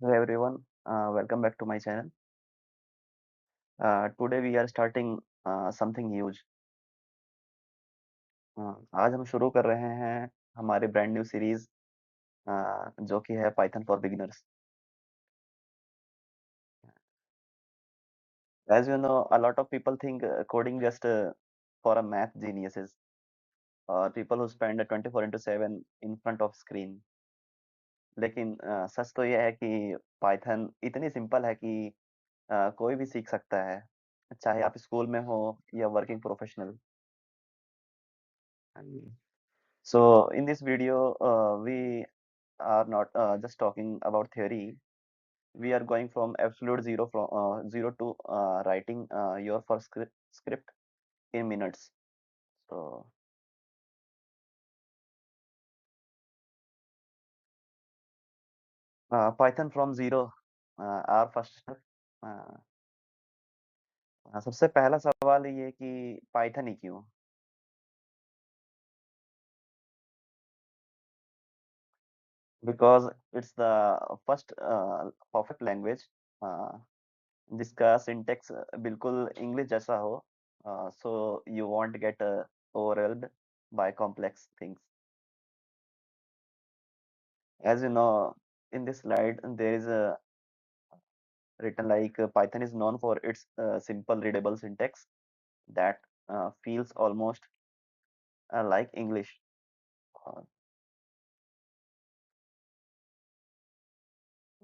Hello everyone, welcome back to my channel. Today we are starting something huge. आज हम शुरू कर रहे हैं हमारे ब्रांड न्यू सीरीज जो कि है Python for beginners. As you know, a lot of people think coding just for a math geniuses or people who spend 24 into 7 in front of screen. लेकिन सच तो यह है कि पाइथन इतनी सिंपल है कि कोई भी सीख सकता है, चाहे आप स्कूल में हो या working professional. So in this video, we are not just talking about theory. We are going from absolute zero to writing your first script in minutes. So Python from zero, our first step. Uh, सबसे पहला सवाल ये कि Python ही क्यों? Because it's the first perfect language जिसका syntax बिल्कुल English जैसा हो, so you won't get overwhelmed by complex things. As you know, in this slide there is a written like Python is known for its simple readable syntax that feels almost like English. Uh,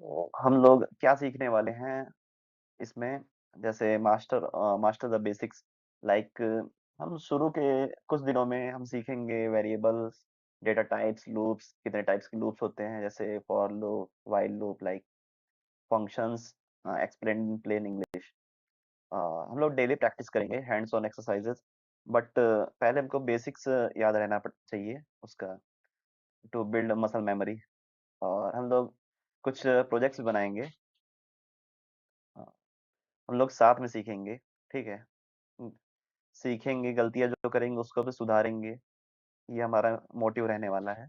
तो हम लोग क्या सीखने वाले हैं इसमें? जैसे master the basics, like हम शुरू के कुछ दिनों में हम सीखेंगे वेरिएबल्स, डेटा टाइप्स, लूप्स, कितने टाइप्स के लूप्स होते हैं, जैसे for loop, while loop, like functions, explain in plain English. हम लोग डेली प्रैक्टिस करेंगे हैंड्स ऑन एक्सरसाइजेस, बट पहले हमको बेसिक्स याद रहना चाहिए उसका, टू बिल्ड मसल मेमोरी. और हम लोग कुछ प्रोजेक्ट्स बनाएंगे. अ, हम लोग साथ में सीखेंगे, ठीक है? सीखेंगे, गलतियाँ जो करेंगे उसको भी सुधारेंगे, ये हमारा मोटिव रहने वाला है.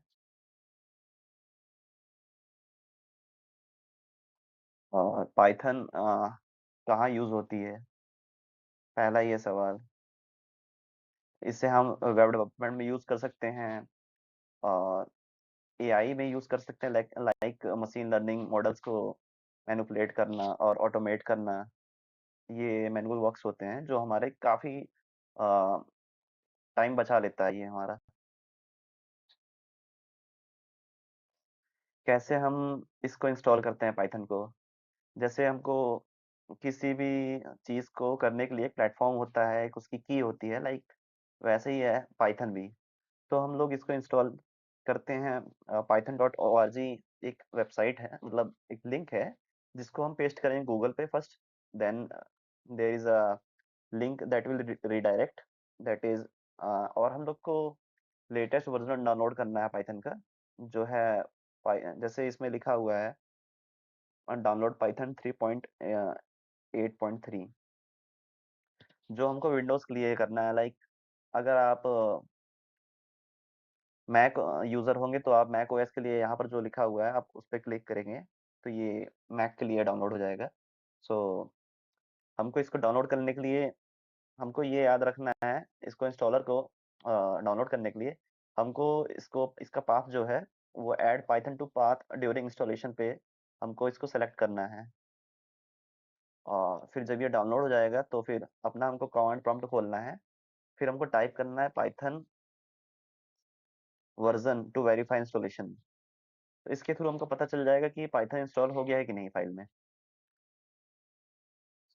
और पाइथन कहाँ यूज़ होती है? पहला ये सवाल. इसे हम वेब डेवलपमेंट में यूज़ कर सकते हैं और एआई में यूज़ कर सकते हैं, like like machine learning models को मैनिपुलेट करना और ऑटोमेट करना. ये मैनुअल वर्क्स होते हैं जो हमारे काफ़ी टाइम बचा लेता है ये हमारा. कैसे हम इसको इंस्टॉल करते हैं पाइथन को? जैसे हमको किसी भी चीज़ को करने के लिए एक प्लेटफ़ॉर्म होता है, एक उसकी की होती है, लाइक वैसे ही है पाइथन भी. तो हम लोग इसको इंस्टॉल करते हैं. python.org एक वेबसाइट है, मतलब एक लिंक है, जिसको हम पेस्ट करेंगे गूगल पे first, then there is a link that will redirect, that is और हम लोग को लेटेस्ट वर्ज़न डाउनलोड करना है पाइथन का, जो है पाइ जैसे इसमें लिखा हुआ है डाउनलोड पाइथन 3.8.3, जो हमको विंडोज़ के लिए करना है. लाइक अगर आप मैक यूज़र होंगे तो आप मैक ओएस के लिए यहाँ पर जो लिखा हुआ है आप उस पे क्लिक करेंगे, तो ये मैक के लिए डाउनलोड हो जाएगा. सो हमको इसको डाउनलोड करने के लिए हमको ये याद रखना है, इसको इंस्टॉलर को डाउनलोड करने के लिए हमको इसका पाथ जो है वो add Python to path during installation पे हमको इसको सेलेक्ट करना है. और फिर जब ये डाउनलोड हो जाएगा तो फिर अपना हमको कमांड प्रॉम्प्ट खोलना है. फिर हमको टाइप करना है Python version two verify installation. तो इसके थ्रू हमको पता चल जाएगा कि पाइथन इंस्टॉल हो गया है कि नहीं फाइल में.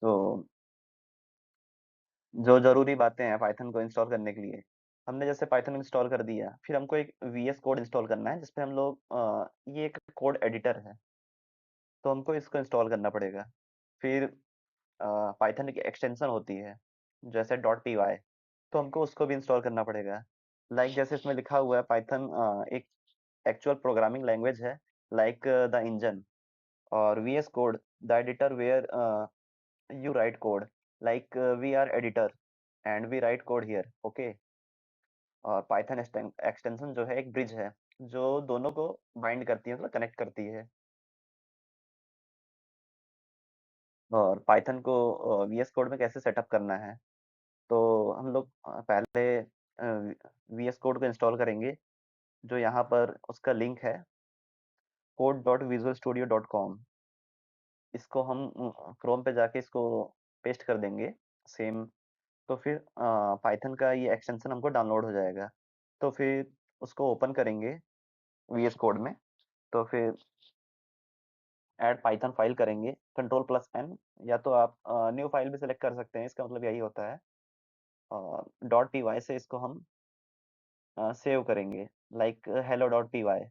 तो जो ज़रूरी बातें हैं पाइथन को इंस्टॉल करने के लिए, हमने जैसे पाइथन इंस्टॉल कर दिया, फिर हमको एक वीएस कोड इंस्टॉल करना है जिसपे हम लोग ये एक कोड एडिटर है, तो हमको इसको इंस्टॉल करना पड़ेगा. फिर पाइथन की एक्सटेंशन होती है जैसे डॉट पी वाई, तो हमको उसको भी इंस्टॉल करना पड़ेगा. लाइक जैसे इसमें लिखा हुआ है पाइथन एक एक्चुअल प्रोग्रामिंग लैंग्वेज है, लाइक द इंजन. और VS code the editor where you write code, like we are editor and we write code here, okay. और पाइथन एक्सटेंशन जो है एक ब्रिज है जो दोनों को बाइंड करती है, मतलब कनेक्ट करती है. और पाइथन को वीएस कोड में कैसे सेटअप करना है। तो हम लोग पहले वीएस कोड को इंस्टॉल करेंगे, जो यहाँ पर उसका लिंक है code.visualstudio.com। इसको हम क्रोम पे जाके इसको पेस्ट कर देंगे सेम। तो फिर पाइथन का ये एक्सटेंशन हमको डाउनलोड हो जाएगा। तो फिर उसको ओपन करेंगे वीएस कोड में। तो फिर ऐड पाइथन फाइल करेंगे Ctrl+N, या तो आप न्यू फाइल भी सिलेक्ट कर सकते हैं, इसका मतलब यही होता है। डॉट पी वाई से इसको हम सेव करेंगे, like hello dot P Y.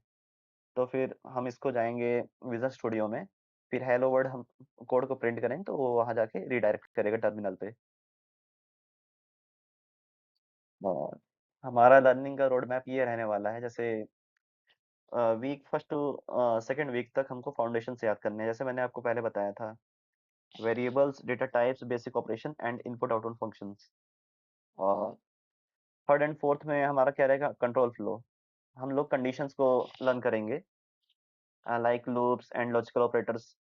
तो फिर हम इसको जाएंगे विजुअल स्टूडियो में, फिर हेलो वर्ड हम कोड को प्रिंट करेंगे तो वो वहां जाके रिडायरेक्ट करेगा टर्मिनल पे। और हमारा लर्निंग का रोड मैप ये रहने वाला है, जैसे week first to second week तक हमको फाउंडेशन से याद करने हैं, जैसे मैंने आपको पहले बताया था। Variables, data types, basic operation and input output functions. और थर्ड एंड फोर्थ में हमारा क्या रहेगा, कंट्रोल फ्लो। हम लोग कंडीशंस को लर्न करेंगे, like loops and logical operators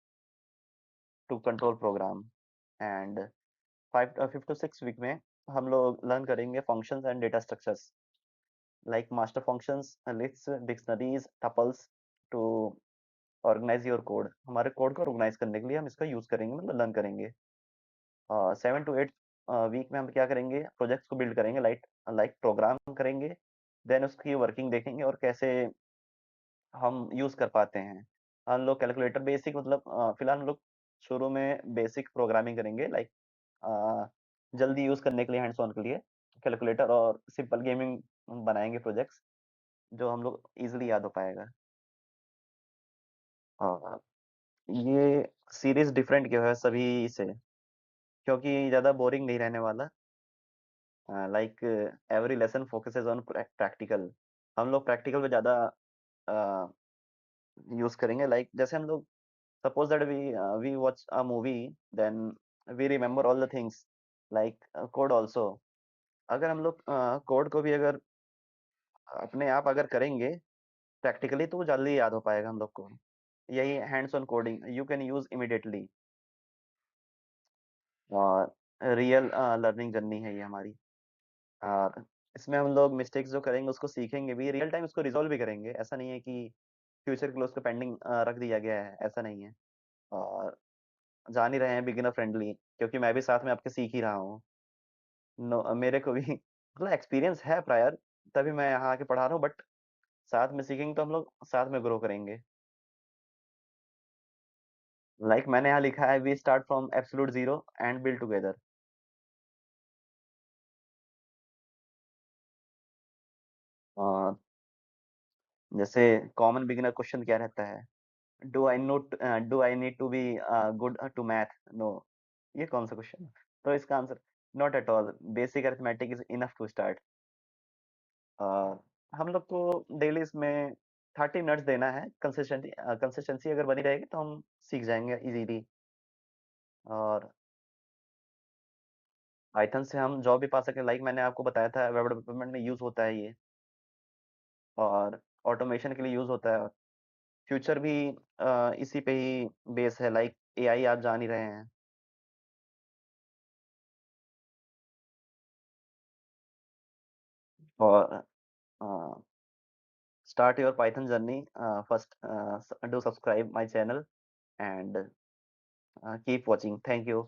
to control program. And fifth to six week में हम लोग लर्न करेंगे functions and data structures, like master functions, lists, dictionaries, tuples to organise your code. हमारे code को organise करने के लिए हम इसका यूज करेंगे, मतलब लर्न करेंगे। सेवन टू एट वीक में हम क्या करेंगे, प्रोजेक्ट्स को बिल्ड करेंगे, लाइक लाइक प्रोग्राम करेंगे। देन उसकी वर्किंग देखेंगे और कैसे हम यूज कर पाते हैं। हम लोग कैलकुलेटर बेसिक, मतलब फिलहाल हम लोग शुरू में बेसिक प्रोग्रामिंग करेंगे, लाइक जल्दी यूज करने के लिए, हैंड्स ऑन के लिए कैलकुलेटर, और सिंपल गेमिंग बनाएंगे प्रोजेक्ट्स जो हम लोग इजीली याद हो पाएगा। और ये सीरीज डिफरेंट क्यों है सभी से, क्योंकि ज़्यादा बोरिंग नहीं रहने वाला। Like every lesson focuses on practical. हम लोग प्रैक्टिकल पे ज़्यादा यूज करेंगे, लाइक जैसे हम लोग suppose that we watch a movie, then we remember all the things, like code also. अगर हम लोग कोड को भी अगर अपने आप अगर करेंगे प्रैक्टिकली, तो वो जल्दी याद हो पाएगा हम लोग को। यही hands on coding you can use immediately. और रियल लर्निंग जर्नी है ये हमारी। और इसमें हम लोग मिस्टेक्स जो करेंगे उसको सीखेंगे भी, रियल टाइम उसको रिजॉल्व भी करेंगे। ऐसा नहीं है कि फ्यूचर के लिए उसको पेंडिंग रख दिया गया है, ऐसा नहीं है। और जान ही रहे हैं बिगिनर फ्रेंडली, क्योंकि मैं भी साथ में आपके सीख ही रहा हूँ। मेरे को भी मतलब एक्सपीरियंस है प्रायर, तभी मैं यहाँ आके पढ़ा रहा हूँ, बट साथ में सीखेंगे तो हम लोग साथ में ग्रो करेंगे। लाइक मैंने यहाँ लिखा है, we start from absolute zero and build together. जैसे कॉमन बिगिनर क्वेश्चन क्या रहता है, do I need to be good to math, no. ये कौन सा क्वेश्चन है? तो इसका answer, not at all, basic arithmetic is enough to start. हम लोग को डेली इसमें 30 मिनट्स देना है। कंसिस्टेंसी अगर बनी रहेगी तो हम सीख जाएंगे इजीली। और पाइथन से हम जॉब भी पा सके, लाइक मैंने आपको बताया था वेब डेवलपमेंट में यूज होता है ये, और ऑटोमेशन के लिए यूज होता है। फ्यूचर भी इसी पे ही बेस है, लाइक एआई आप जान ही रहे हैं। और start your Python journey. First, do subscribe my channel and keep watching. Thank you.